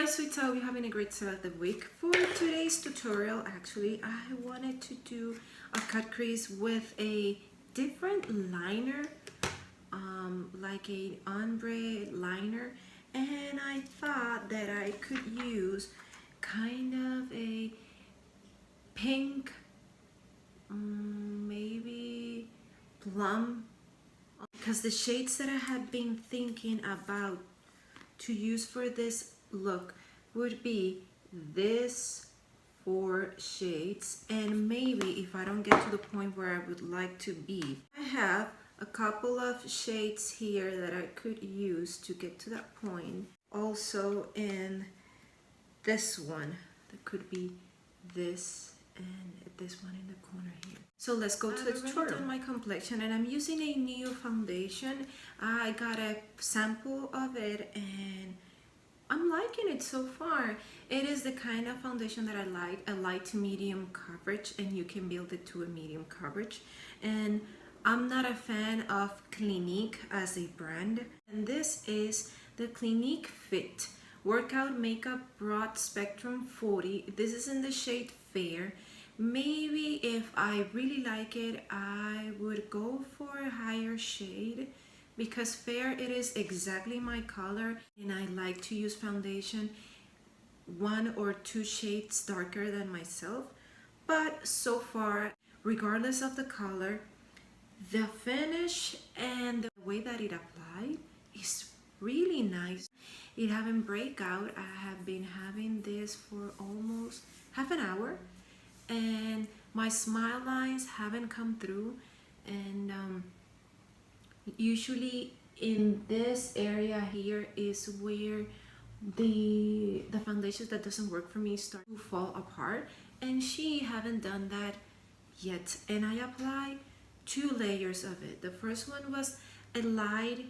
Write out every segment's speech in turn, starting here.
Hi sweets, I hope you're having a great start of the week. For today's tutorial, actually, I wanted to do a cut crease with a different liner, like a ombre liner, and I thought that I could use kind of a pink, maybe plum, because the shades that I had been thinking about to use for this look would be this 4 shades, and maybe if I don't get to the point where I would like to be, I have a couple of shades here that I could use to get to that point. Also in this one, that could be this and this one in the corner here. So let's go to the tutorial. I've done my complexion and I'm using a new foundation. I got a sample of it and I'm liking it so far. It is the kind of foundation that I like, a light to medium coverage, and you can build it to a medium coverage. And I'm not a fan of Clinique as a brand. And this is the Clinique Fit Workout Makeup Broad Spectrum 40. This is in the shade Fair. Maybe if I really like it, I would go for a higher shade, because Fair, it is exactly my color, and I like to use foundation 1 or 2 shades darker than myself. But so far, regardless of the color, the finish and the way that it applied is really nice. It haven't break out. I have been having this for almost half an hour and my smile lines haven't come through, and usually in this area here is where the foundations that doesn't work for me start to fall apart, and she haven't done that yet. And I applied 2 layers of it. The first one was a light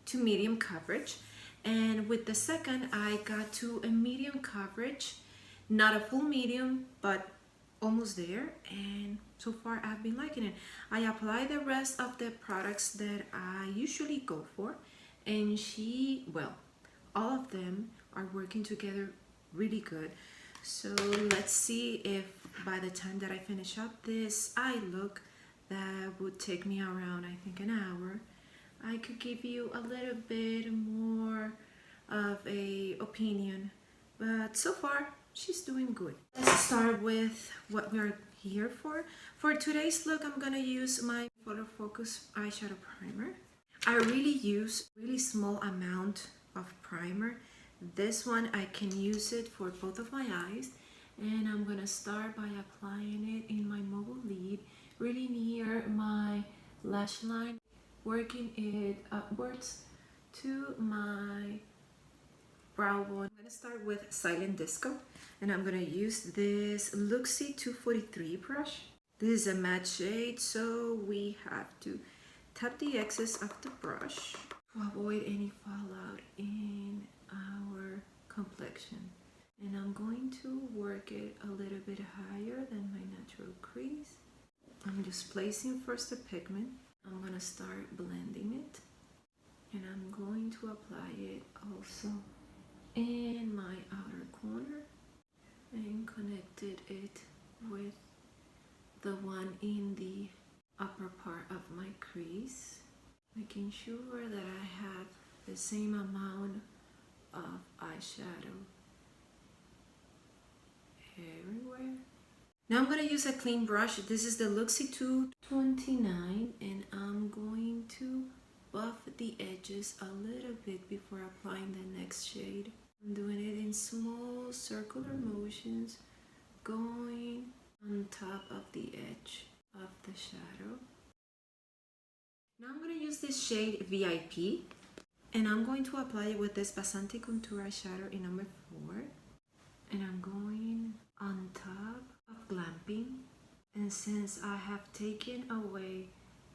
to medium coverage, and with the second I got to a medium coverage, not a full medium but almost there, and so far I've been liking it. I apply the rest of the products that I usually go for, and all of them are working together really good. So let's see if by the time that I finish up this eye look, that would take me around, I think, an hour, I could give you a little bit more of a opinion. But so far she's doing good. Let's start with what we're here for. For today's look, I'm gonna use my Photofocus eyeshadow primer. I really use really small amount of primer. This one, I can use it for both of my eyes, and I'm gonna start by applying it in my mobile lid, really near my lash line, working it upwards to my brow bone. I'm gonna start with Silent Disco, and I'm gonna use this Luxie 243 brush. This is a matte shade, so we have to tap the excess of the brush to avoid any fallout in our complexion. And I'm going to work it a little bit higher than my natural crease. I'm just placing first the pigment. I'm gonna start blending it, and I'm going to apply it also in my outer corner and connected it with the one in the upper part of my crease, making sure that I have the same amount of eyeshadow everywhere. Now I'm going to use a clean brush. This is the Luxie 229, and I'm going to buff the edges a little bit before applying the next shade. I'm doing it in small circular motions, going on top of the edge of the shadow. Now I'm going to use this shade VIP, and I'm going to apply it with this Basante Contour eyeshadow in number 4, and I'm going on top of Glamping. And since I have taken away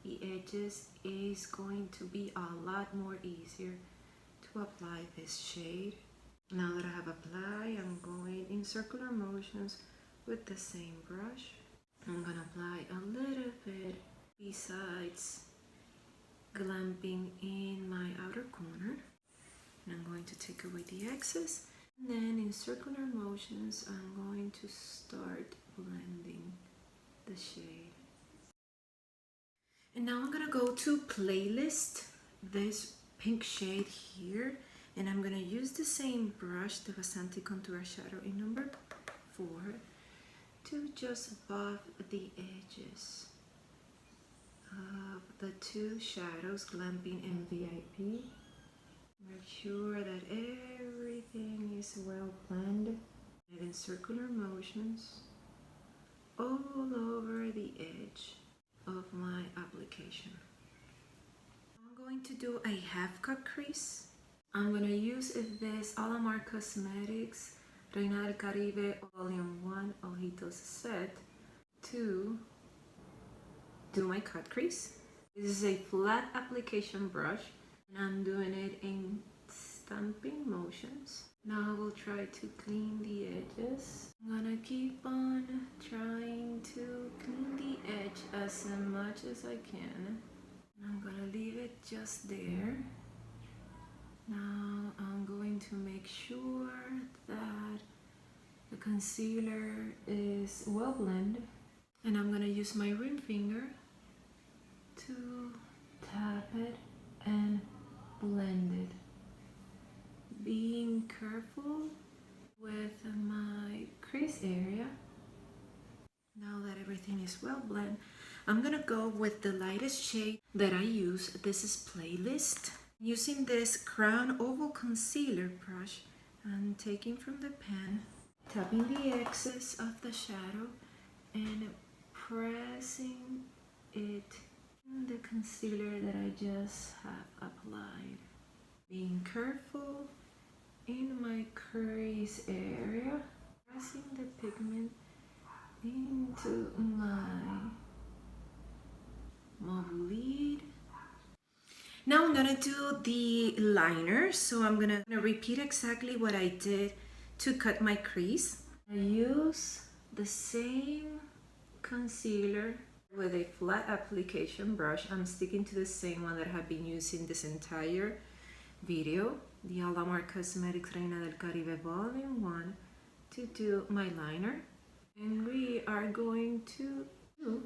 the edges, it is going to be a lot more easier to apply this shade. Now that I have applied, I'm going in circular motions with the same brush. I'm gonna apply a little bit besides Glamping in my outer corner, and I'm going to take away the excess. And then in circular motions, I'm going to start blending the shade. And now I'm gonna go to Playlist, this pink shade here, and I'm gonna use the same brush, the Vasanti Contour Shadow in number 4, to just buff the edges of the two shadows, Glamping and VIP. Make sure that everything is well blended and in circular motions all over the edge of my application. I'm going to do a half cut crease. I'm going to use this Alamar Cosmetics Reina del Caribe Volume 1 Ojitos set to do my cut crease. This is a flat application brush and I'm doing it in stamping motions. Now I will try to clean the edges. I'm gonna keep on trying to clean the edge as much as I can. I'm gonna leave it just there. Now I'm going to make sure that the concealer is well blended. And I'm gonna use my ring finger to tap it and blend it. Being careful with my crease area. Now that everything is well blended, I'm gonna go with the lightest shade that I use. This is Playlist. Using this Crown Oval Concealer brush, I'm taking from the pan, tapping the excess of the shadow and pressing it in the concealer that I just have applied. Being careful in my crease area, pressing the pigment into my mauve lid. Now I'm gonna do the liner, so I'm gonna repeat exactly what I did to cut my crease. I use the same concealer with a flat application brush. I'm sticking to the same one that I have been using this entire video, the Alamar Cosmetics Reina del Caribe Volume 1, to do my liner. And we are going to do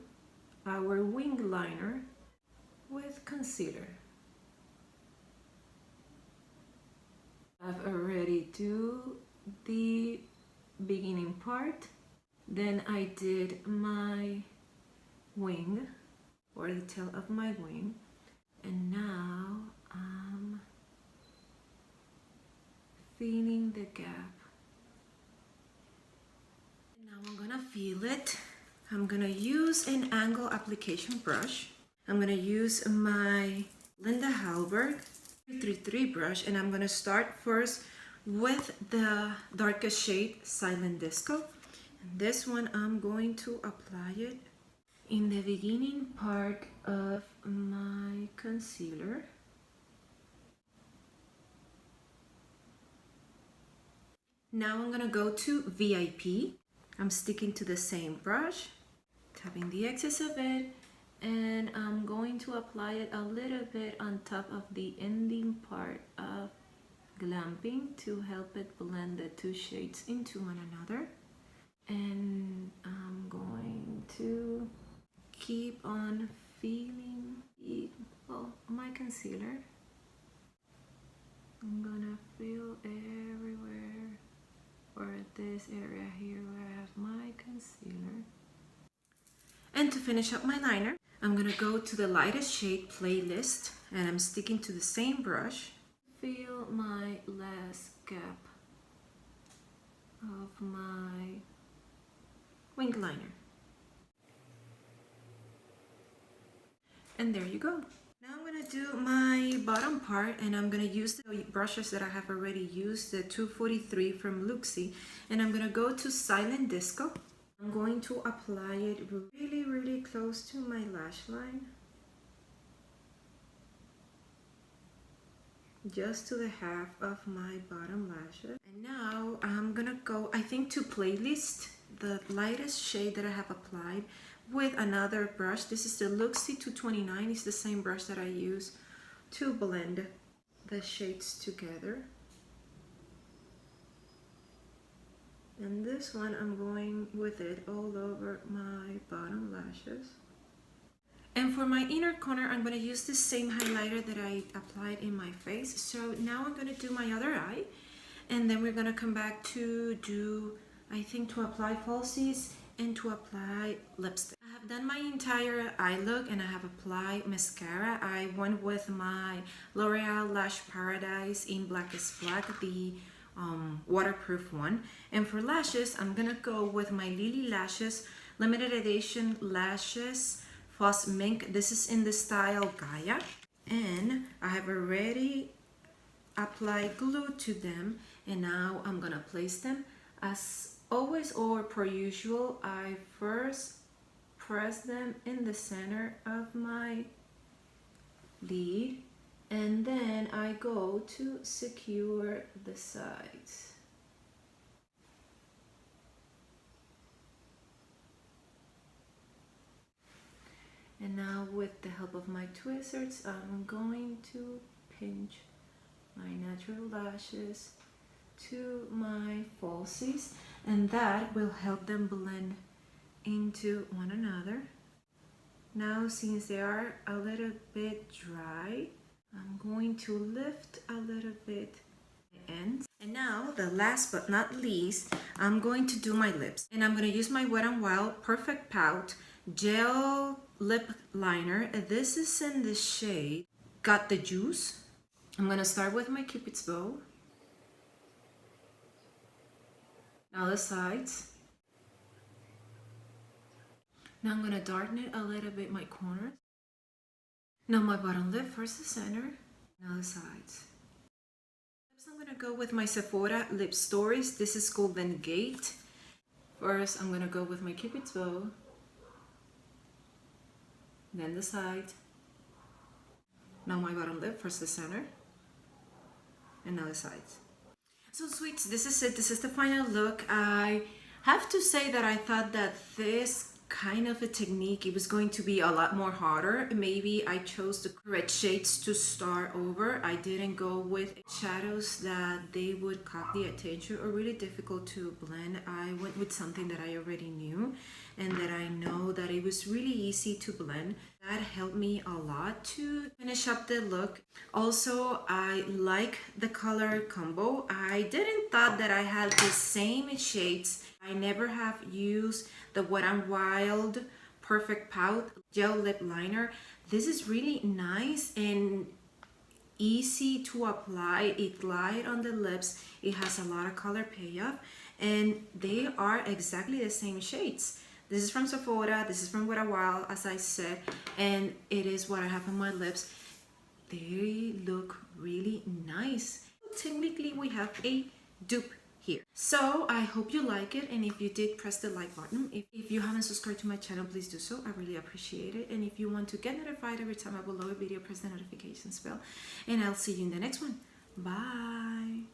our wing liner with concealer. I've already do the beginning part, then I did my wing, or the tail of my wing, and now I'm filling the gap. And now I'm gonna feel it. I'm gonna use an angle application brush. I'm gonna use my Linda Hallberg 333 brush, and I'm gonna start first with the darkest shade, Silent Disco. And this one I'm going to apply it in the beginning part of my concealer. Now I'm gonna go to VIP. I'm sticking to the same brush, tapping the excess of it, and I'm going to apply it a little bit on top of the ending part of Glamping to help it blend the two shades into one another. And I'm going to keep on feeling my concealer. I'm gonna feel everywhere, or this area here where I have my concealer. And to finish up my liner, I'm gonna go to the lightest shade, Playlist, and I'm sticking to the same brush. Feel my last gap of my wing liner. And there you go. Now I'm gonna do my bottom part, and I'm gonna use the brushes that I have already used, the 243 from Luxie, and I'm gonna go to Silent Disco. I'm going to apply it really, really close to my lash line, just to the half of my bottom lashes. And now I'm gonna go, I think, to Playlist, the lightest shade that I have applied, with another brush. This is the Luxie 229. It's the same brush that I use to blend the shades together. And this one, I'm going with it all over my bottom lashes. And for my inner corner, I'm going to use the same highlighter that I applied in my face. So now I'm going to do my other eye. And then we're going to come back to do, I think, to apply falsies and to apply lipstick. I have done my entire eye look and I have applied mascara. I went with my L'Oreal Lash Paradise in Black is Black, the waterproof one. And for lashes, I'm gonna go with my Lilly Lashes limited edition lashes Faux Mink. This is in the style Gaia, and I have already applied glue to them, and now I'm gonna place them. As always, or per usual, I first press them in the center of my lid, and then I go to secure the sides. And now with the help of my tweezers, I'm going to pinch my natural lashes to my falsies, and that will help them blend into one another. Now, since they are a little bit dry, I'm going to lift a little bit the ends. And now, the last but not least, I'm going to do my lips. And I'm going to use my Wet n Wild Perfectpout Gel Lip Liner. This is in the shade Got the Juice. I'm going to start with my Cupid's bow. Now the sides. Now I'm going to darken it a little bit, my corners. Now my bottom lip, first the center, now the sides. Lips, I'm going to go with my Sephora Lip Stories. This is Golden Gate. First, I'm going to go with my Cupid's bow. Then the side. Now my bottom lip, first the center, and now the sides. So sweets, this is it. This is the final look. I have to say that I thought that this kind of a technique, it was going to be a lot more harder. Maybe I chose the correct shades to start over. I didn't go with shadows that they would caught the attention or really difficult to blend. I went with something that I already knew and that I know that it was really easy to blend. That helped me a lot to finish up the look. Also, I like the color combo. I didn't thought that I had the same shades. I never have used the Wet n Wild Perfectpout Gel Lip Liner. This is really nice and easy to apply. It glides on the lips. It has a lot of color payoff, and they are exactly the same shades. This is from Sephora, this is from Wet n Wild, as I said, and it is what I have on my lips. They look really nice. Technically, we have a dupe here. So I hope you like it, and if you did, press the like button. If you haven't subscribed to my channel, please do so. I really appreciate it. And if you want to get notified every time I upload a video, press the notifications bell, and I'll see you in the next one. Bye.